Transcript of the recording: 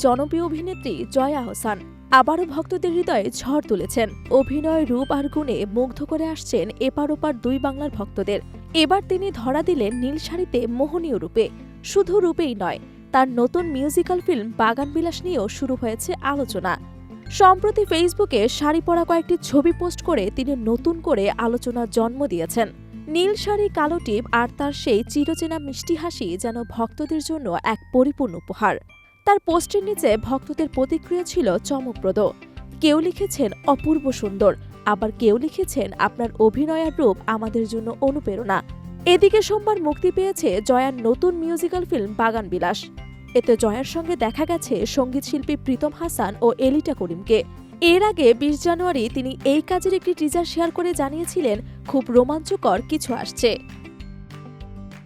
জনপ্রিয় অভিনেত্রী জয়া আহসান আবারও ভক্তদের হৃদয়ে ঝড় তুলেছেন। অভিনয়, রূপ আর গুণে মুগ্ধ করে আসছেন এপার ওপার দুই বাংলার ভক্তদের। এবার তিনি ধরা দিলেন নীল শাড়িতে মোহনীয় রূপে। শুধু রূপেই নয়, তার নতুন মিউজিক্যাল ফিল্ম বাগান বিলাস নিয়েও শুরু হয়েছে আলোচনা। সম্প্রতি ফেসবুকে শাড়ি পরা কয়েকটি ছবি পোস্ট করে তিনি নতুন করে আলোচনার জন্ম দিয়েছেন। নীল শাড়ি, কালো টিপ আর তার সেই চিরচেনা মিষ্টি হাসি যেন ভক্তদের জন্য এক পরিপূর্ণ উপহার। তার পোস্টের নিচে ভক্তদের প্রতিক্রিয়া ছিল চমকপ্রদ। কেউ লিখেছেন অপূর্ব সুন্দর, আবার কেউ লিখেছেন আপনার অভিনয়ের রূপ আমাদের জন্য অনুপ্রেরণা। এদিকে সোমবার মুক্তি পেয়েছে জয়ার নতুন মিউজিক্যাল ফিল্ম বাগান বিলাস। এতে জয়ার সঙ্গে দেখা গেছে সঙ্গীতশিল্পী প্রীতম হাসান ও এলিটা করিমকে। এর আগে ২০ জানুয়ারি তিনি এই কাজের একটি টিজার শেয়ার করে জানিয়েছিলেন খুব রোমাঞ্চকর কিছু আসছে।